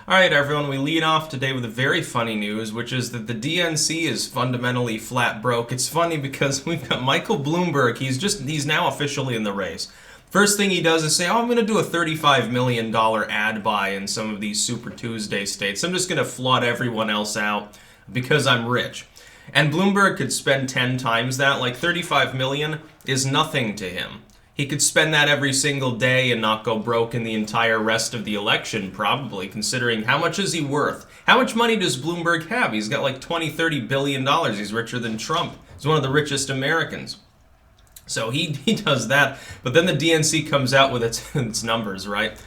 Alright everyone, we lead off today with a very funny news, which is that the DNC is fundamentally flat broke. It's funny because we've got Michael Bloomberg, he's now officially in the race. First thing he does is say, I'm going to do a $35 million ad buy in some of these Super Tuesday states. I'm just going to flood everyone else out because I'm rich. And Bloomberg could spend 10 times that, like $35 million is nothing to him. He could spend that every single day and not go broke in the entire rest of the election, probably, considering how much is he worth? How much money does Bloomberg have? He's got like $20-30 billion. He's richer than Trump. He's one of the richest Americans. So he does that, but then the DNC comes out with its numbers, right?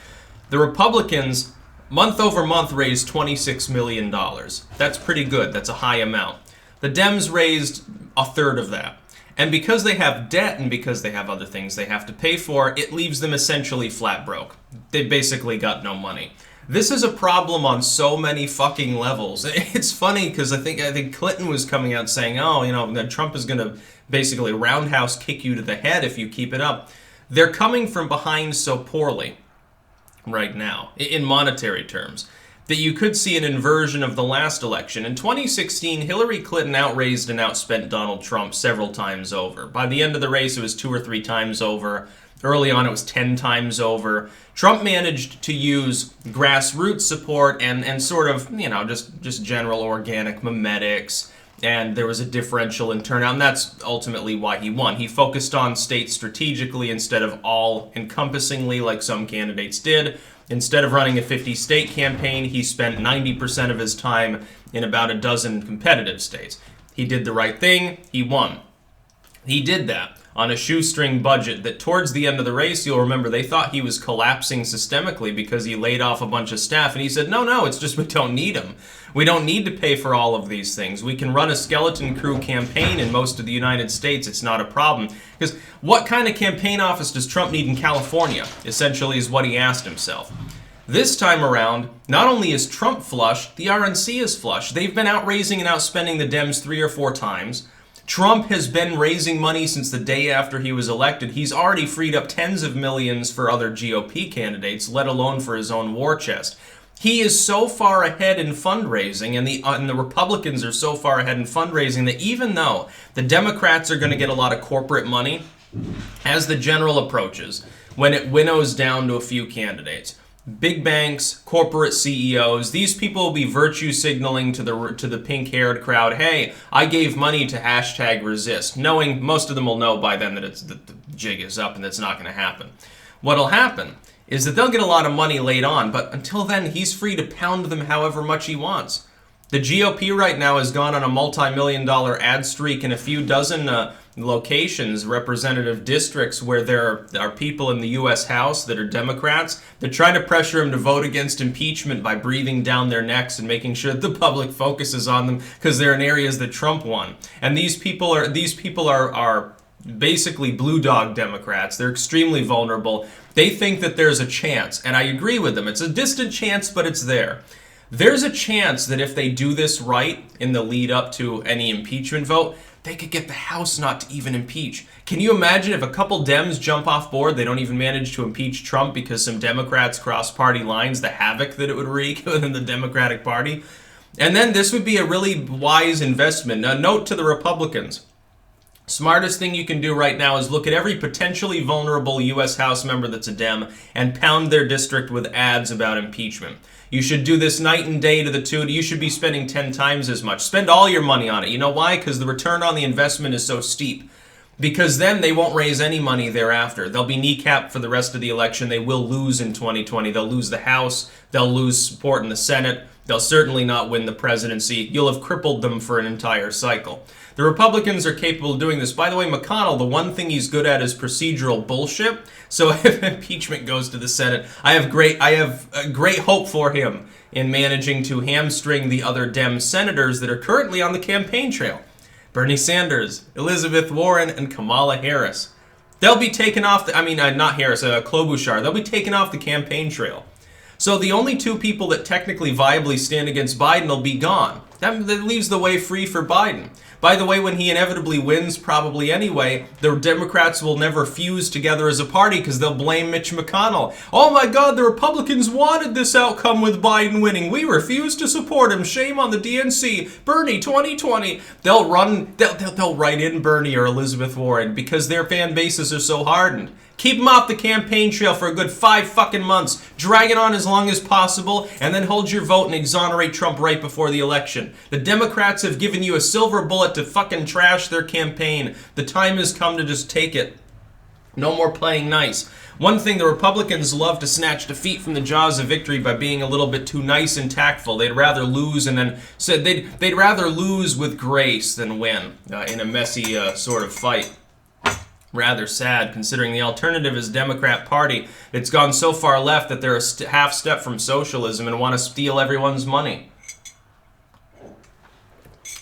The Republicans, month over month, raised $26 million. That's pretty good. That's a high amount. The Dems raised a third of that. And because they have debt and because they have other things they have to pay for, it leaves them essentially flat broke. They basically got no money. This is a problem on so many fucking levels. It's funny because I think Clinton was coming out saying, that Trump is going to basically roundhouse kick you to the head if you keep it up. They're coming from behind so poorly right now, in monetary terms, that you could see an inversion of the last election. In 2016, Hillary Clinton outraised and outspent Donald Trump several times over. By the end of the race, it was 2 or 3 times over. Early on, it was 10 times over. Trump managed to use grassroots support and sort of, just general organic memetics, and there was a differential in turnout, and that's ultimately why he won. He focused on states strategically instead of all-encompassingly like some candidates did. Instead of running a 50-state campaign, he spent 90% of his time in about a dozen competitive states. He did the right thing. He won. He did that on a shoestring budget that towards the end of the race, you'll remember, they thought he was collapsing systemically because he laid off a bunch of staff. And he said, no, it's just we don't need them. We don't need to pay for all of these things. We can run a skeleton crew campaign in most of the United States. It's not a problem. Because what kind of campaign office does Trump need in California, essentially, is what he asked himself. This time around, not only is Trump flush, the RNC is flush. They've been outraising and outspending the Dems 3 or 4 times. Trump has been raising money since the day after he was elected. He's already freed up tens of millions for other GOP candidates, let alone for his own war chest. He is so far ahead in fundraising, and the Republicans are so far ahead in fundraising that even though the Democrats are going to get a lot of corporate money, as the general approaches, when it winnows down to a few candidates, big banks, corporate CEOs, these people will be virtue signaling to the pink-haired crowd, hey, I gave money to #resist, knowing most of them will know by then that the jig is up and that's not going to happen. What'll happen is that they'll get a lot of money late on, but until then, he's free to pound them however much he wants. The GOP right now has gone on a multi-million-dollar ad streak in a few dozen locations, representative districts, where there are people in the U.S. House that are Democrats. They're trying to pressure him to vote against impeachment by breathing down their necks and making sure that the public focuses on them because they're in areas that Trump won. And these people are basically blue dog Democrats. They're extremely vulnerable. They think that there's a chance, and I agree with them. It's a distant chance, but it's there. There's a chance that if they do this right in the lead up to any impeachment vote, they could get the House not to even impeach. Can you imagine if a couple Dems jump off board, they don't even manage to impeach Trump because some Democrats cross party lines, the havoc that it would wreak within the Democratic Party? And then this would be a really wise investment. A note to the Republicans. Smartest thing you can do right now is look at every potentially vulnerable U.S. House member that's a Dem and pound their district with ads about impeachment. You should do this night and day to the tune. You should be spending 10 times as much. Spend all your money on it. You know why? Because the return on the investment is so steep. Because then they won't raise any money thereafter. They'll be kneecapped for the rest of the election. They will lose in 2020. They'll lose the House. They'll lose support in the Senate. They'll certainly not win the presidency. You'll have crippled them for an entire cycle. The Republicans are capable of doing this. By the way, McConnell, the one thing he's good at is procedural bullshit. So if impeachment goes to the Senate, I have great hope for him in managing to hamstring the other Dem senators that are currently on the campaign trail. Bernie Sanders, Elizabeth Warren, and Kamala Harris. They'll be taken off Klobuchar. They'll be taken off the campaign trail. So the only 2 people that technically viably stand against Biden will be gone. That leaves the way free for Biden. By the way, when he inevitably wins, probably anyway, the Democrats will never fuse together as a party because they'll blame Mitch McConnell. Oh my God, the Republicans wanted this outcome with Biden winning. We refused to support him. Shame on the DNC. Bernie 2020. They'll write in Bernie or Elizabeth Warren because their fan bases are so hardened. Keep him off the campaign trail for a good 5 fucking months. Drag it on as long as possible, and then hold your vote and exonerate Trump right before the election. The Democrats have given you a silver bullet to fucking trash their campaign. The time has come to just take it. No more playing nice. One thing, the Republicans love to snatch defeat from the jaws of victory by being a little bit too nice and tactful. They'd rather lose and then said they'd rather lose with grace than win in a messy sort of fight. Rather sad, considering the alternative is Democrat Party. It's gone so far left that they're a half step from socialism and want to steal everyone's money.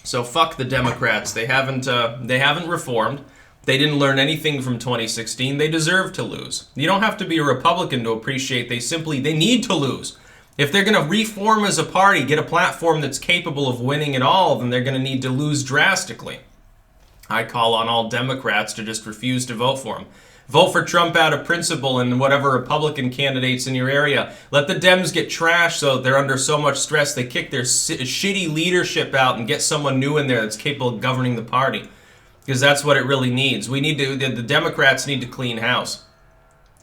So fuck the Democrats. They haven't reformed. They didn't learn anything from 2016. They deserve to lose. You don't have to be a Republican to appreciate they need to lose. If they're going to reform as a party, get a platform that's capable of winning it all, then they're going to need to lose drastically. I call on all Democrats to just refuse to vote for him. Vote for Trump out of principle and whatever Republican candidates in your area. Let the Dems get trashed so they're under so much stress they kick their shitty leadership out and get someone new in there that's capable of governing the party. Because that's what it really needs. The Democrats need to clean house.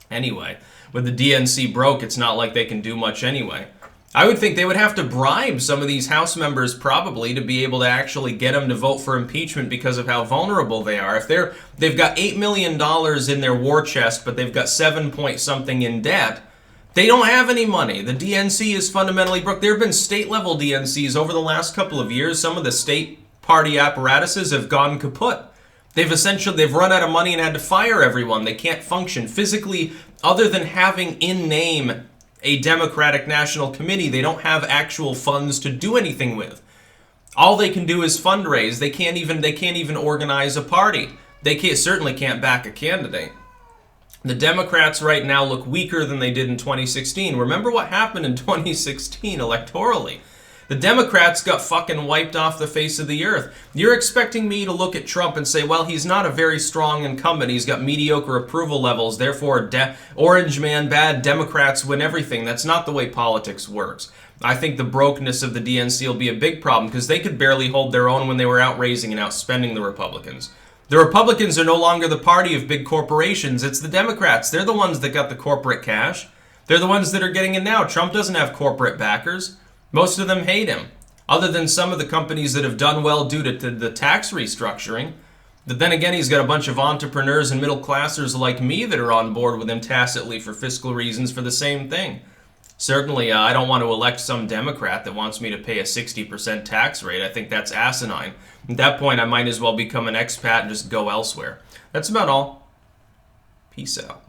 Anyway, with the DNC broke, it's not like they can do much anyway. I would think they would have to bribe some of these House members probably to be able to actually get them to vote for impeachment because of how vulnerable they are. If they've got $8 million in their war chest, but they've got 7 point something in debt, they don't have any money. The DNC is fundamentally broke. There have been state-level DNCs over the last couple of years. Some of the state party apparatuses have gone kaput. They've run out of money and had to fire everyone. They can't function physically other than having in name a Democratic National Committee. They don't have actual funds to do anything with. All they can do is fundraise. They can't even organize a party. They certainly can't back a candidate. The Democrats right now look weaker than they did in 2016. Remember what happened in 2016 electorally? The Democrats got fucking wiped off the face of the earth. You're expecting me to look at Trump and say, well, he's not a very strong incumbent. He's got mediocre approval levels. Therefore, orange man bad, Democrats win everything. That's not the way politics works. I think the brokenness of the DNC will be a big problem because they could barely hold their own when they were outraising and outspending the Republicans. The Republicans are no longer the party of big corporations. It's the Democrats. They're the ones that got the corporate cash. They're the ones that are getting it now. Trump doesn't have corporate backers. Most of them hate him, other than some of the companies that have done well due to the tax restructuring. But then again, he's got a bunch of entrepreneurs and middle classers like me that are on board with him tacitly for fiscal reasons for the same thing. Certainly, I don't want to elect some Democrat that wants me to pay a 60% tax rate. I think that's asinine. At that point, I might as well become an expat and just go elsewhere. That's about all. Peace out.